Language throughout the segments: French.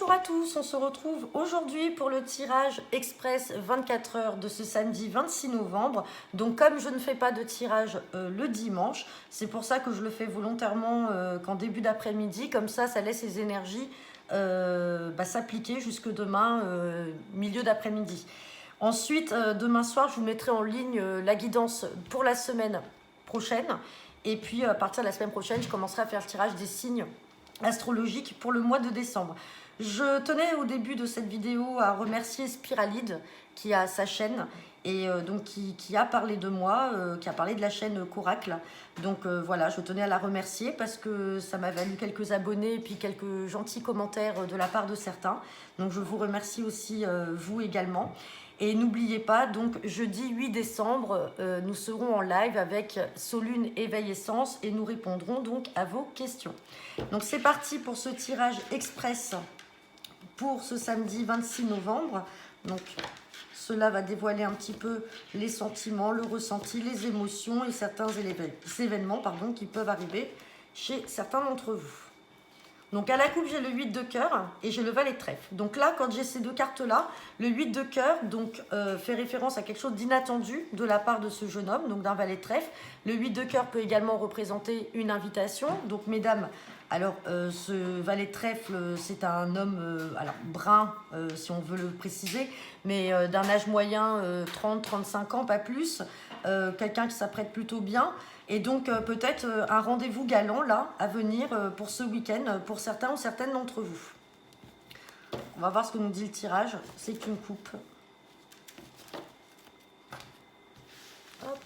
Bonjour à tous, on se retrouve aujourd'hui pour le tirage express 24 heures de ce samedi 26 novembre. Donc comme je ne fais pas de tirage le dimanche, c'est pour ça que je le fais volontairement qu'en début d'après-midi. Comme ça laisse les énergies s'appliquer jusque demain, milieu d'après-midi. Ensuite, demain soir, je vous mettrai en ligne la guidance pour la semaine prochaine. Et puis à partir de la semaine prochaine, je commencerai à faire le tirage des signes astrologique pour le mois de décembre. Je tenais au début de cette vidéo à remercier Spiralide qui a sa chaîne et donc qui a parlé de moi, qui a parlé de la chaîne Coracle. Donc voilà, je tenais à la remercier parce que ça m'a valu quelques abonnés et puis quelques gentils commentaires de la part de certains. Donc je vous remercie aussi vous également. Et n'oubliez pas, donc jeudi 8 décembre, nous serons en live avec Solune Éveil Essence et nous répondrons donc à vos questions. Donc c'est parti pour ce tirage express pour ce samedi 26 novembre. Donc cela va dévoiler un petit peu les sentiments, le ressenti, les émotions et certains événements qui peuvent arriver chez certains d'entre vous. Donc à la coupe, j'ai le 8 de cœur et j'ai le valet de trèfle. Donc là, quand j'ai ces deux cartes-là, le 8 de cœur fait référence à quelque chose d'inattendu de la part de ce jeune homme, donc d'un valet de trèfle. Le 8 de cœur peut également représenter une invitation. Donc mesdames, alors ce valet de trèfle, c'est un homme brun, si on veut le préciser, mais d'un âge moyen, 30-35 ans, pas plus. Quelqu'un qui s'apprête plutôt bien. Et donc peut-être un rendez-vous galant là à venir pour ce week-end pour certains ou certaines d'entre vous. On va voir ce que nous dit le tirage. C'est une coupe. Hop.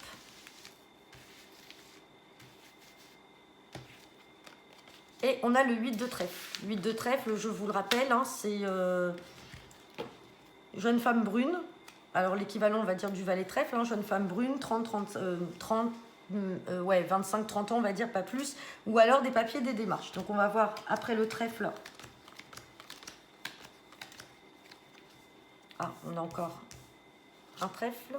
Et on a le 8 de trèfle. 8 de trèfle, je vous le rappelle, hein, c'est jeune femme brune. Alors l'équivalent, on va dire, du valet de trèfle, hein, jeune femme brune, 25-30 ans, on va dire, pas plus, ou alors des papiers, des démarches. Donc on va voir après le trèfle. Ah, on a encore un trèfle.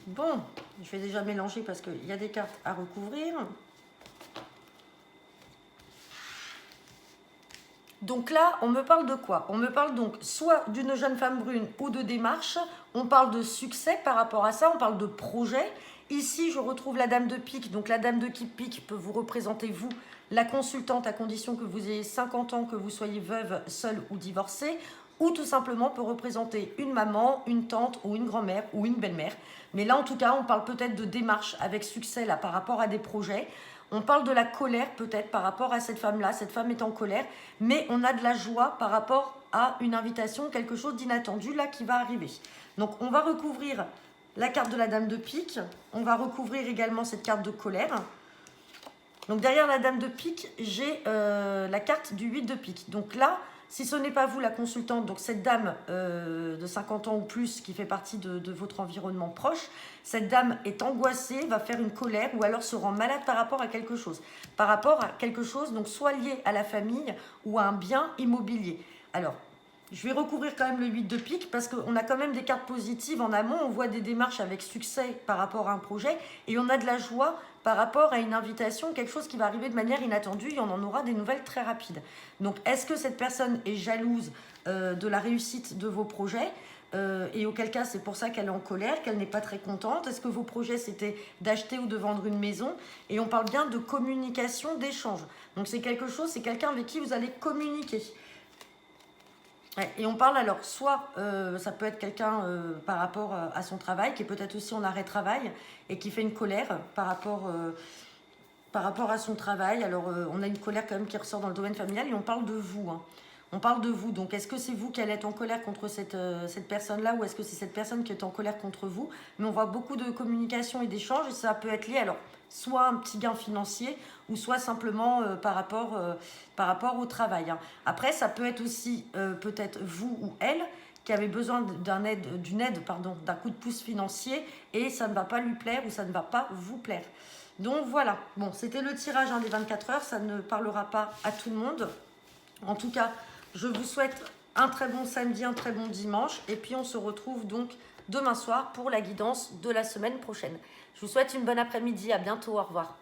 Bon, je vais déjà mélanger parce qu'il y a des cartes à recouvrir. Donc là, on me parle de quoi? On me parle donc soit d'une jeune femme brune ou de démarche. On parle de succès par rapport à ça, on parle de projet. Ici, je retrouve la dame de pique. Donc la dame de pique peut vous représenter, vous, la consultante, à condition que vous ayez 50 ans, que vous soyez veuve, seule ou divorcée. Ou tout simplement peut représenter une maman, une tante ou une grand-mère ou une belle-mère. Mais là, en tout cas, on parle peut-être de démarche avec succès là par rapport à des projets. On parle de la colère peut-être par rapport à cette femme-là. Cette femme est en colère, mais on a de la joie par rapport à une invitation, quelque chose d'inattendu là qui va arriver. Donc on va recouvrir la carte de la dame de pique. On va recouvrir également cette carte de colère. Donc derrière la dame de pique, j'ai la carte du 8 de pique. Donc là, si ce n'est pas vous la consultante, donc cette dame de 50 ans ou plus qui fait partie de votre environnement proche, cette dame est angoissée, va faire une colère ou alors se rend malade par rapport à quelque chose. Par rapport à quelque chose, donc soit lié à la famille ou à un bien immobilier. Alors, je vais recouvrir quand même le 8 de pique parce qu'on a quand même des cartes positives en amont. On voit des démarches avec succès par rapport à un projet et on a de la joie par rapport à une invitation, quelque chose qui va arriver de manière inattendue et on en aura des nouvelles très rapides. Donc, est-ce que cette personne est jalouse de la réussite de vos projets et auquel cas, c'est pour ça qu'elle est en colère, qu'elle n'est pas très contente? Est-ce que vos projets, c'était d'acheter ou de vendre une maison? Et on parle bien de communication, d'échange. Donc, c'est quelque chose, c'est quelqu'un avec qui vous allez communiquer. Et on parle alors, soit ça peut être quelqu'un par rapport à son travail, qui est peut-être aussi en arrêt travail et qui fait une colère par rapport à son travail. Alors on a une colère quand même qui ressort dans le domaine familial et on parle de vous. Hein. On parle de vous. Donc est-ce que c'est vous qui allez être en colère contre cette personne-là ou est-ce que c'est cette personne qui est en colère contre vous? Mais on voit beaucoup de communication et d'échanges et ça peut être lié alors soit un petit gain financier ou soit simplement par rapport au travail. Hein. Après, ça peut être aussi peut-être vous ou elle qui avez besoin d'un coup de pouce financier et ça ne va pas lui plaire ou ça ne va pas vous plaire. Donc voilà, bon, c'était le tirage des 24 heures, ça ne parlera pas à tout le monde. En tout cas, je vous souhaite un très bon samedi, un très bon dimanche. Et puis, on se retrouve donc demain soir pour la guidance de la semaine prochaine. Je vous souhaite une bonne après-midi. À bientôt. Au revoir.